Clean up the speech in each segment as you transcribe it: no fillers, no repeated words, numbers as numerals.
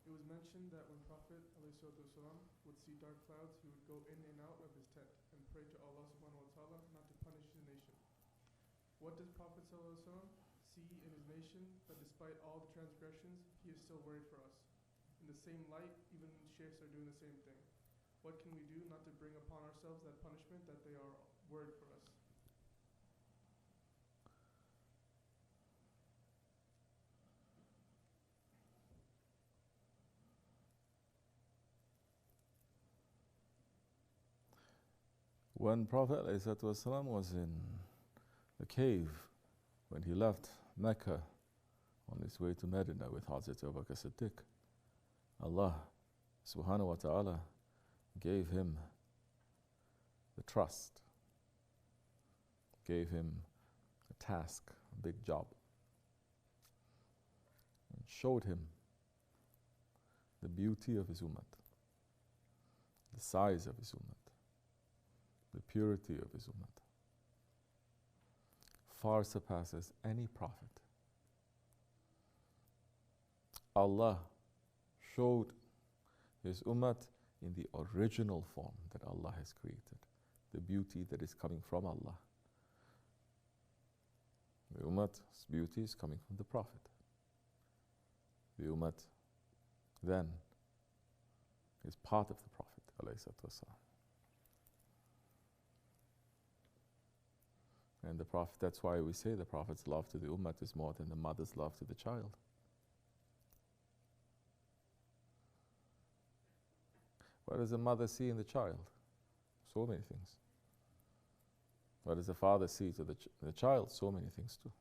It was mentioned that when Prophet ﷺ would see dark clouds, he would go in and out of his tent and pray to Allah subhanahu wa ta'ala not to punish his nation. What does Prophet ﷺ see in his nation that despite all the transgressions, he is still worried for us? In the same light, even sheikhs are doing the same thing. What can we do not to bring upon ourselves that punishment that they are worried for us? When Prophet ﷺ was in the cave, when he left Mecca on his way to Medina with Hazrat Abu Bakr Siddiq, Allah subhanahu wa ta'ala gave him the trust, gave him a task, a big job, and showed him the beauty of his ummah, the size of his ummah, the purity of his ummah, far surpasses any prophet. Allah showed his ummah in the original form that Allah has created, the beauty that is coming from Allah. The ummah's beauty is coming from the Prophet. The ummah then is part of the Prophet ﷺ. And the Prophet, that's why we say the Prophet's love to the ummah is more than the mother's love to the child. What does the mother see in the child? So many things. What does the father see to the child? So many things too.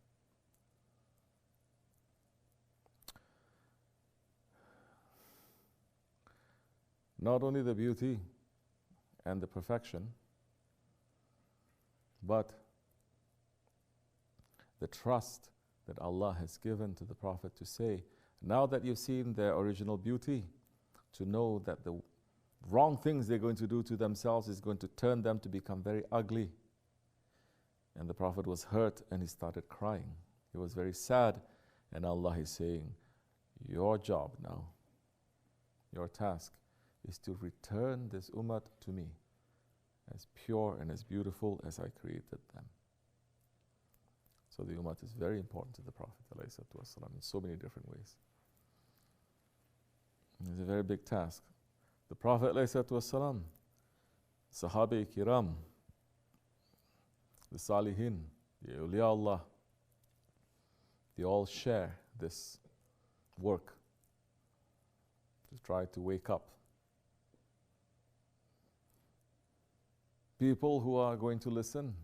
Not only the beauty and the perfection, but the trust that Allah has given to the Prophet to say, now that you've seen their original beauty, to know that the wrong things they're going to do to themselves is going to turn them to become very ugly. And the Prophet was hurt and he started crying. He was very sad, and Allah is saying, your job now, your task is to return this ummah to me as pure and as beautiful as I created them. So the ummah is very important to the Prophet ﷺ in so many different ways. It's a very big task. The Prophet ﷺ, Sahabi-Kiram, the Salihin, the Awliya Allah, they all share this work to try to wake up people who are going to listen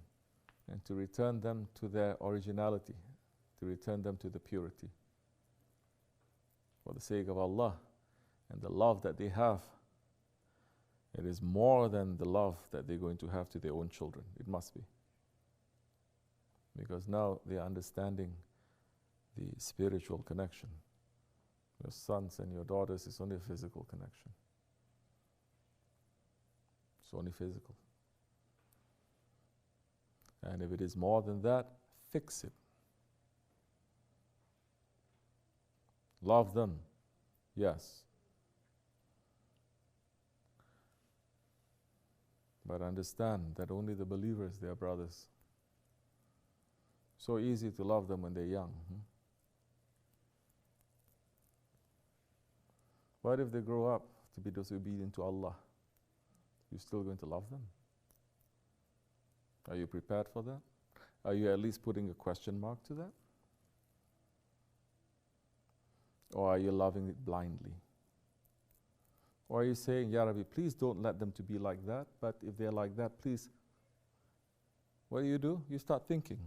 and to return them to their originality, to return them to the purity. For the sake of Allah and the love that they have, it is more than the love that they're going to have to their own children. It must be. Because now they are understanding the spiritual connection. Your sons and your daughters is only a physical connection. It's only physical. And if it is more than that, fix it. Love them, yes. But understand that only the believers, they are brothers. So easy to love them when they're young. What if they grow up to be disobedient to Allah? You're still going to love them? Are you prepared for that? Are you at least putting a question mark to that? Or are you loving it blindly? Or are you saying, Ya Rabbi, please don't let them to be like that, but if they're like that, please, what do? You start thinking.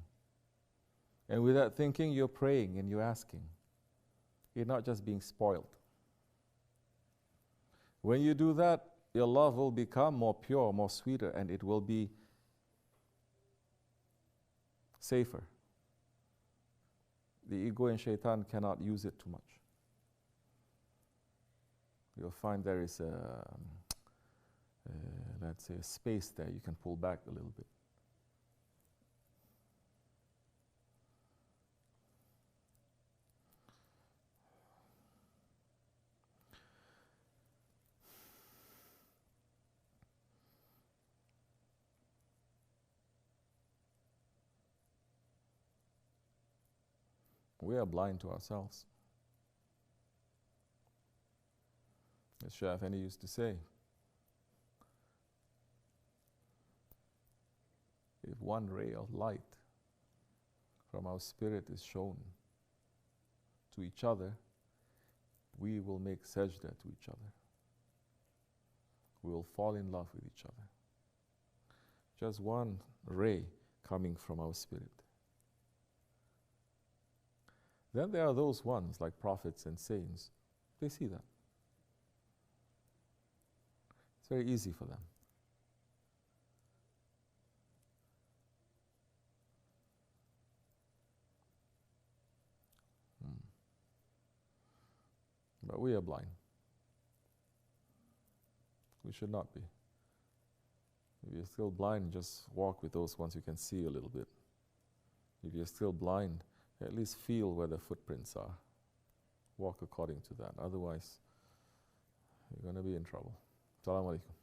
And with that thinking, you're praying and you're asking. You're not just being spoiled. When you do that, your love will become more pure, more sweeter, and it will be safer. The ego and shaitan cannot use it too much. You'll find there is let's say, a space there. You can pull back a little bit. We are blind to ourselves. As Shaykh Efendi used to say, if one ray of light from our spirit is shown to each other, we will make sajda to each other. We will fall in love with each other. Just one ray coming from our spirit. Then there are those ones like prophets and saints. They see that. It's very easy for them. But we are blind. We should not be. If you're still blind, just walk with those ones you can see a little bit. If you're still blind, at least feel where the footprints are. Walk according to that. Otherwise, you're going to be in trouble. Assalamu alaikum.